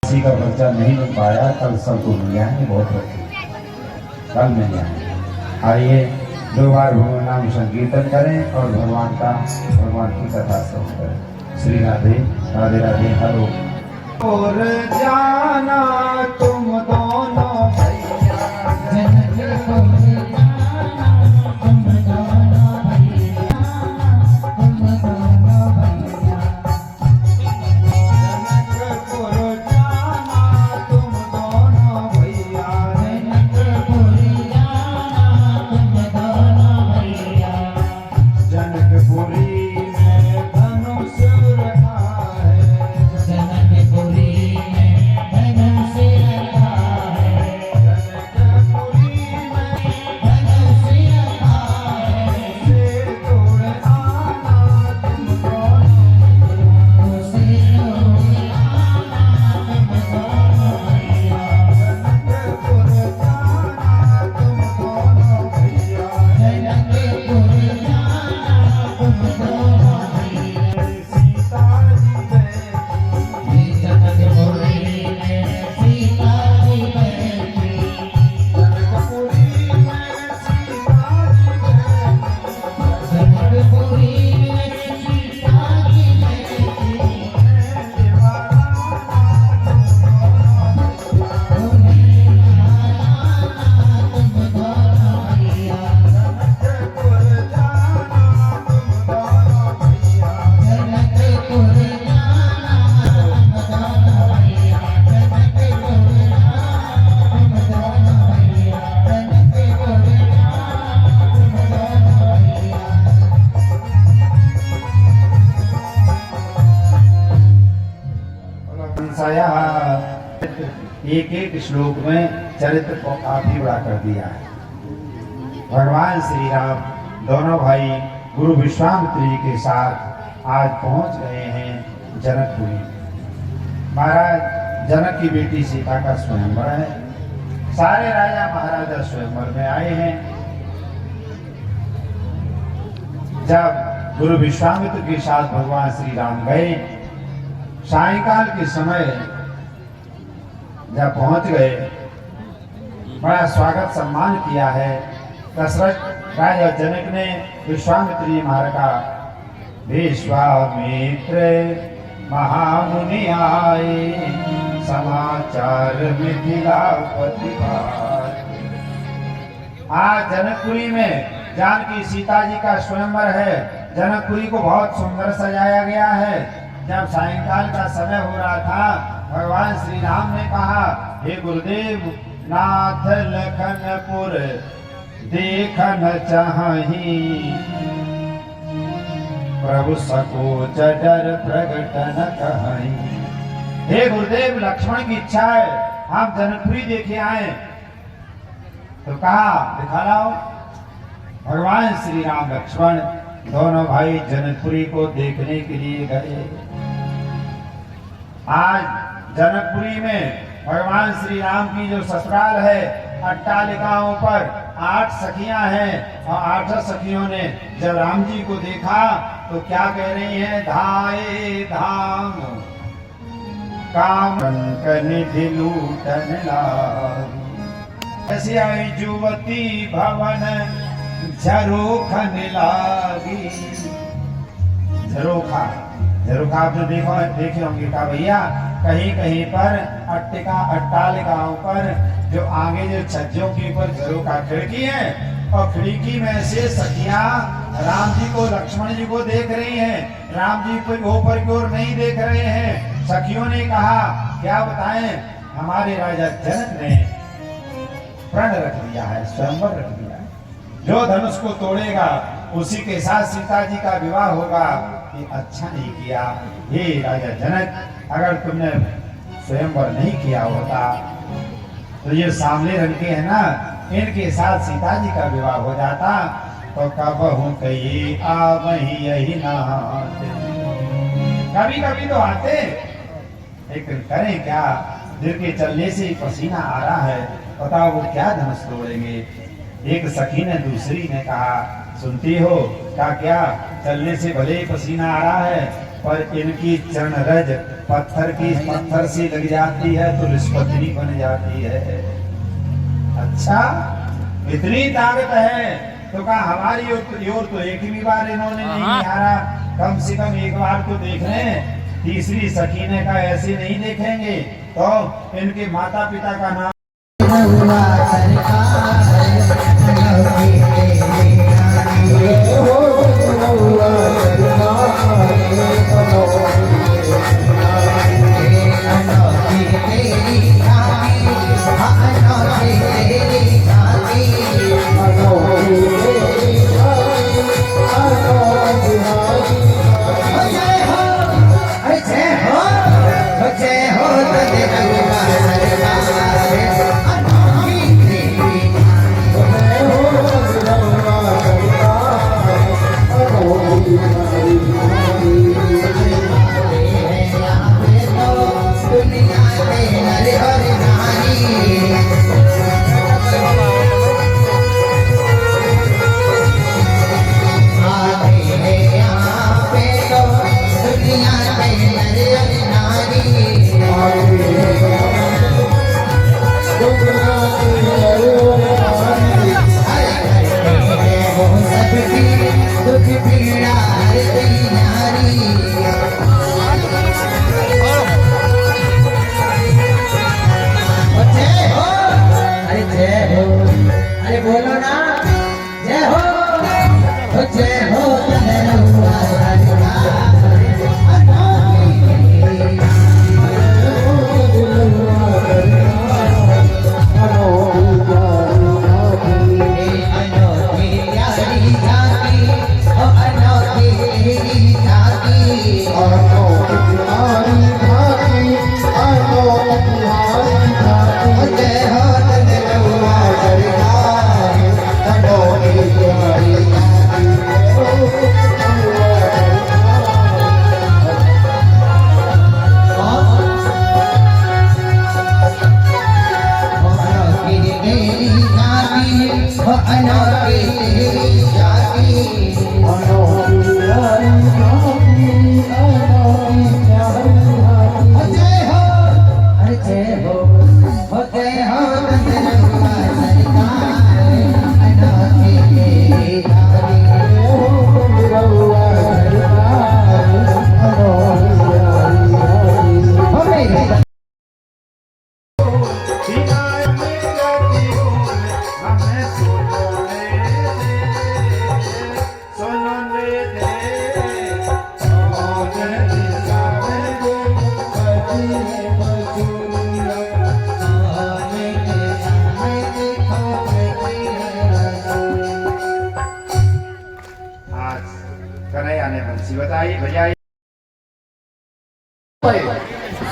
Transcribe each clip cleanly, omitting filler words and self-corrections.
किसी का पर्चा नहीं मिल पाया, कल सबको मिल जाएंगे, बहुत रखे कल मिल जाएंगे। आइए 2 बार भगवान नाम संकीर्तन करें और भगवान की कथा श्रवण करें। श्री राधे राधे राधे। हरो और जाना तुम दोनों भैया, जनक को जाना तुम दोनों भैया, तुम दोनों भैया, जनकपुर जाना तुम दोनों भैया, जनकपुर जाना तुम दोनों भैया, जनकपुरी में धनुष रखा है, जनकपुरी में धनुष रखा है, जनकपुरी में धनुष रखा है, से तोड़ आना तुम दोनों भैया, से तोड़ आना तुम दोनों भैया, जनकपुर जाना तुम दोनों भैया, जनकपुर जाना तुम दोनों भैया, सीता जी बैठी, जनकपुरी में सीता जी बैठी, जनकपुरी में सीता जी बैठी, जनकपुरी में सीता जी बैठी, दीवाना तुम दोनों भैया, जनकपुर जाना तुम दोनों भैया, जनकपुर जाना तुम दोनों भैया, जनकपुर जाना तुम दोनों भैया, जनकपुर जाना तुम दोनों भैया। एक एक श्लोक में चरित्र को काफी बड़ा कर दिया है। भगवान श्री राम दोनों भाई गुरु विश्वामित्र जी के साथ आज पहुंच गए हैं जनकपुरी। महाराज जनक की बेटी सीता का स्वयंवर है। सारे राजा महाराजा स्वयंवर में आए हैं। जब गुरु विश्वामित्र के साथ भगवान श्री राम गए, सायंकाल के समय जब पहुंच गए, बड़ा स्वागत सम्मान किया है। दशरथ राजा जनक ने विश्वामित्र जी महाराज का विश्वामित्र महामुनि आए, समाचार मिथिलापति पाए। आज जनकपुरी में जानकी सीता जी का स्वयंवर है। जनकपुरी को बहुत सुंदर सजाया गया है। जब सायंकाल का समय हो रहा था, भगवान श्री राम ने कहा, हे गुरुदेव, नाथ लखनपुर देखन चाही, प्रभु सकोच डर प्रगट न कहीं। हे गुरुदेव, लक्ष्मण की इच्छा है, हम जनकपुरी देखे आए। तो कहा, दिखा लाओ। भगवान श्री राम लक्ष्मण दोनों भाई जनकपुरी को देखने के लिए गए। आज जनकपुरी में भगवान श्री राम की जो ससुराल है, अट्टालिकाओं पर 8 सखियां हैं, और 8 सखियों ने जब राम जी को देखा तो क्या कह रही हैं? धाये धाम काम निधि लूटन लागी, ऐसी आई जुवती भवन झरोखन लागी। झरोखा आपने देखे होंगे का भैया, कहीं कहीं पर अट्टालिकाओं पर जो आगे जो छज्जों के ऊपर झरोखा खिड़की है, और खिड़की में से सखियां राम जी को लक्ष्मण जी को देख रही हैं। राम जी को ऊपर की ओर नहीं देख रहे हैं। सखियों ने कहा, क्या बताएं, हमारे राजा जनक ने प्रण रख दिया है, स्वयंवर रख दिया है। जो धनुष को तोड़ेगा उसी के साथ सीता जी का विवाह होगा। ये अच्छा नहीं किया। हे राजा जनक, अगर तुमने स्वयंवर नहीं किया होता तो ये सामने रंग के है ना, इनके साथ सीता जी का विवाह हो जाता, तो कब हूँ कही आ वही यही ना आते। कभी कभी तो आते, लेकिन करें क्या, दिल के चलने से पसीना आ रहा है, बताओ वो क्या धनुष तोड़ेंगे। एक सखी ने दूसरी ने कहा, सुनती हो क्या चलने से भले ही पसीना आ रहा है, पर इनकी चरण रज पत्थर सी लग जाती है तो रिश्वतनी बन जाती है। अच्छा, इतनी ताकत है तो कहा हमारी ओर तो एक भी बार इन्होंने नहीं निहारा, कम से कम एक बार तो देख लें। तीसरी सकीने का ऐसे नहीं देखेंगे तो इनके माता पिता का नाम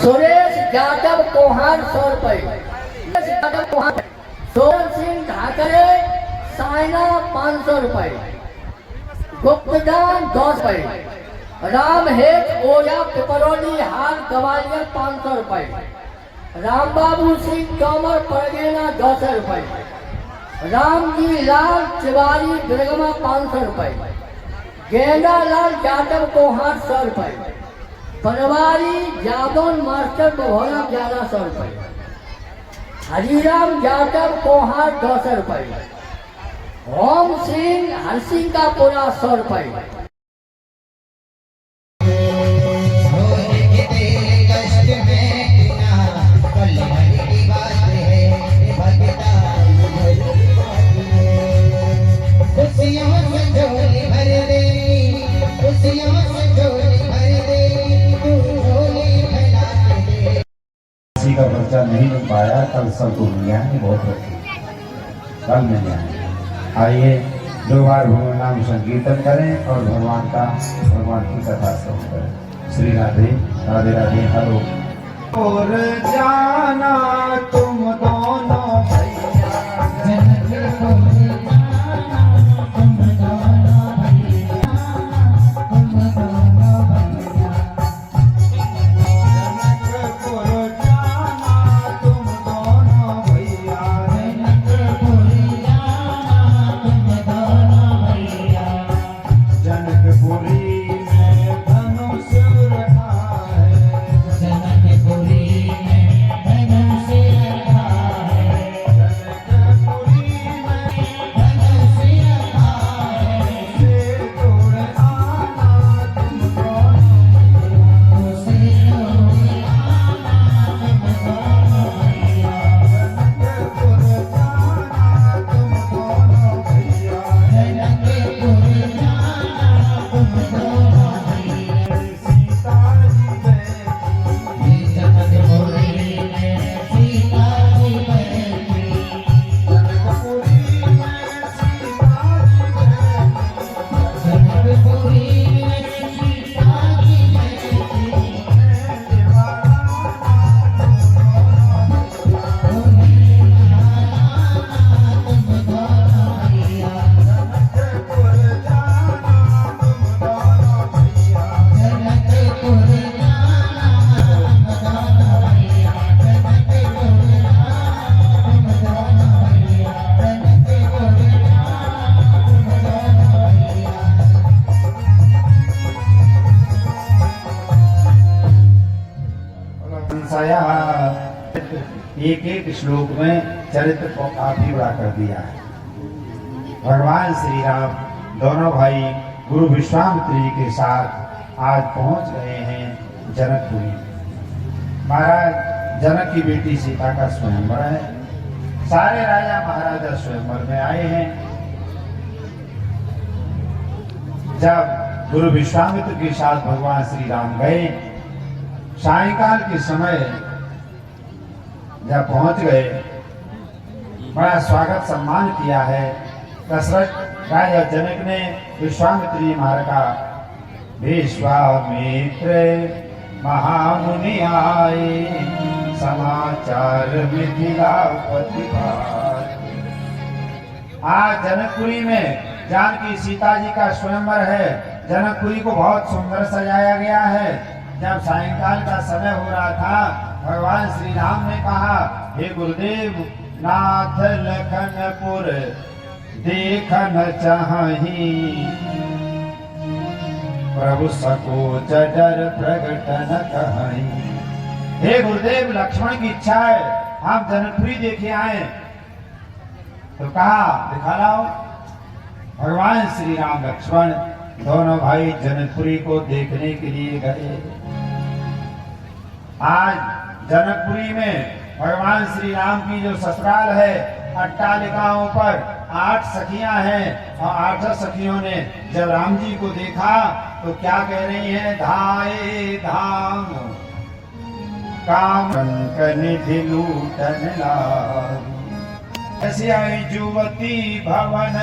सुरेश यादव कोहान 100 रुपए, सोहन सिंह ढाकरे साइना 500 रुपए, गुप्तदान 10 रुपए, राम हेत ओया पिपरोली हाल ग्वालियर 500 रुपए, राम बाबू सिंह तोमर परगेना 200 रुपए, रामजी लाल तिवारी बिरगमा 500 रुपए, गेंदा लाल यादव कोहान 100 रुपए, पनवारी यादव मास्टर बभौरा 1100 रुपए, हरिराम यादव कोहार 200 रुपए, ओम सिंह हरसिंह का पूरा 100 रुपए। का पर्चा नहीं मिल पाया, कल सब को मिल जाएंगे, बहुत रखी कल मिल जाएंगे। आइए 2 बार भगवान नाम संकीर्तन करें और भगवान की कथा श्रवण करें। श्री राधे राधे राधे। हेलो। और जाना तुम दोनों भैया, जनकपुरी में धनुष संशया एक एक श्लोक में चरित्र को काफी बड़ा कर दिया है। भगवान श्री राम दोनों भाई गुरु विश्वामित्र जी के साथ आज पहुंच गए हैं जनकपुरी। महाराज जनक की बेटी सीता का स्वयंवर है। सारे राजा महाराजा स्वयंवर में आए हैं। जब गुरु विश्वामित्र के साथ भगवान श्री राम गए, सायंकाल के समय जब पहुंच गए, बड़ा स्वागत सम्मान किया है। दशरथ राजा जनक ने विश्वामित्र जी महाराज का विश्वामित्र महामुनि आए, समाचार मिथिलापति पाए। आज जनकपुरी में जानकी सीता जी का स्वयंवर है। जनकपुरी को बहुत सुंदर सजाया गया है। जब सायंकाल का समय हो रहा था, भगवान श्री राम ने कहा, हे गुरुदेव, नाथ लखनपुर देखन चाहि, प्रभु सकोच डर प्रगट न कहि। हे गुरुदेव, लक्ष्मण की इच्छा है हम जनकपुरी देखे आए। तो कहा दिखा लाओ। भगवान श्री राम लक्ष्मण दोनों भाई जनकपुरी को देखने के लिए गए। आज जनकपुरी में भगवान श्री राम की जो ससुराल है, अट्टालिकाओं पर 8 सखियां हैं और 8 सखियों ने जब राम जी को देखा तो क्या कह रही हैं? धाये धाम काम निधि लूटन लागी, ऐसी आई जुवती भवन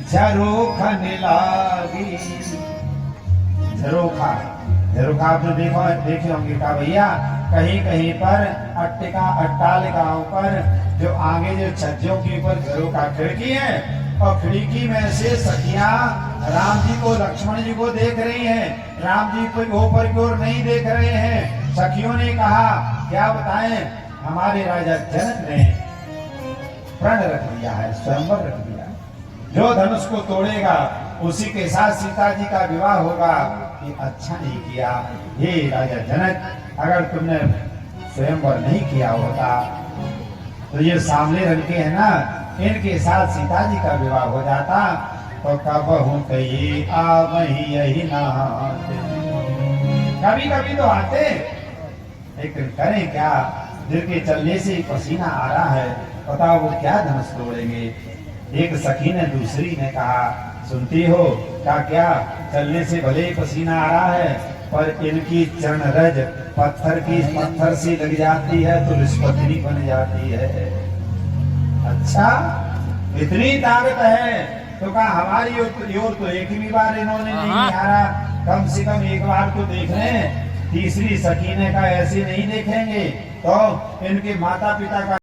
झरोखन लागी। झरोखा आपने देखे होंगे का भैया, कहीं कहीं पर अट्टालिकाओं पर जो आगे जो छज्जों के ऊपर झरोखा खिड़की है, और खिड़की में से सखियां राम जी को लक्ष्मण जी को देख रही हैं। राम जी को ऊपर की ओर नहीं देख रहे हैं। सखियों ने कहा क्या बताएं, हमारे राजा जनक ने प्रण रख दिया है, स्वयंवर रख दिया। जो धनुष को तोड़ेगा उसी के साथ सीता जी का विवाह होगा। ये अच्छा नहीं किया। हे राजा जनक, अगर तुमने स्वयंवर नहीं किया होता तो ये सामने रंग के है ना, इनके साथ सीता जी का विवाह हो जाता तो कब हूं कही आ वही यही ना। कभी कभी तो आते, लेकिन करें क्या, दिल के चलने से पसीना आ रहा है, बताओ वो क्या धनुष तोड़ेंगे। एक सखी ने दूसरी ने कहा, सुनती हो क्या चलने से भले ही पसीना आ रहा है, पर इनकी चरण रज पत्थर से लग जाती है तो रिश्वतनी बन जाती है। अच्छा, इतनी ताकत है। तो कहा हमारी ओर तो एक भी बार इन्होंने नहीं निहारा, कम से कम एक बार तो देख लें। तीसरी सखी ने कहा ऐसे नहीं देखेंगे तो इनके माता पिता का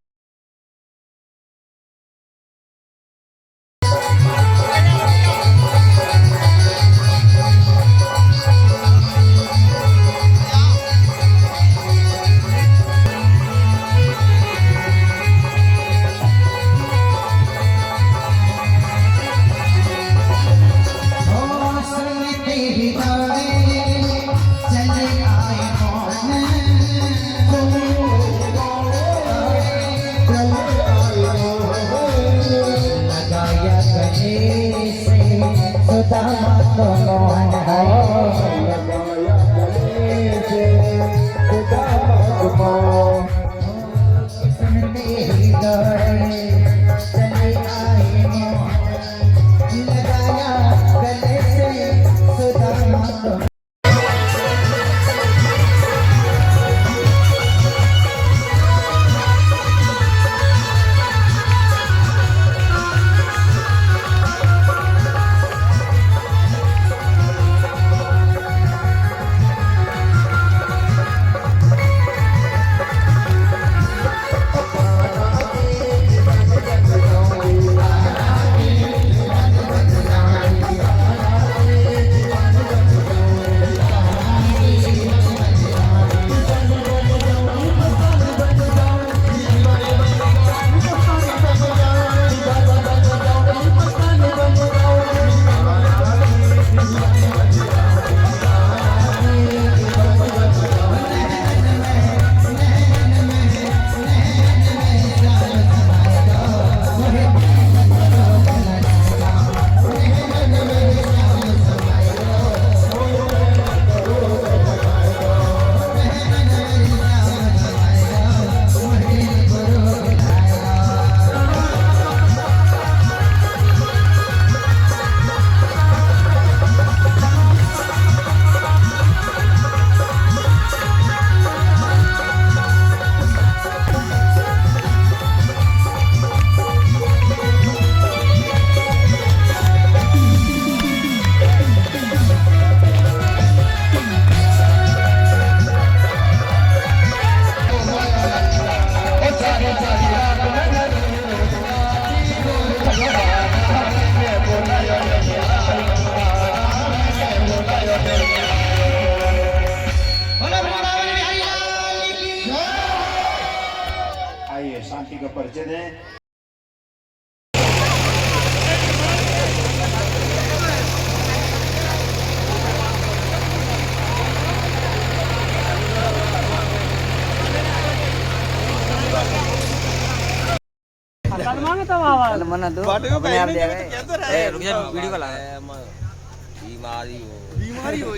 मना दो अपने आप दे गए। रुक जा वीडियो कॉल आ बीमारी हो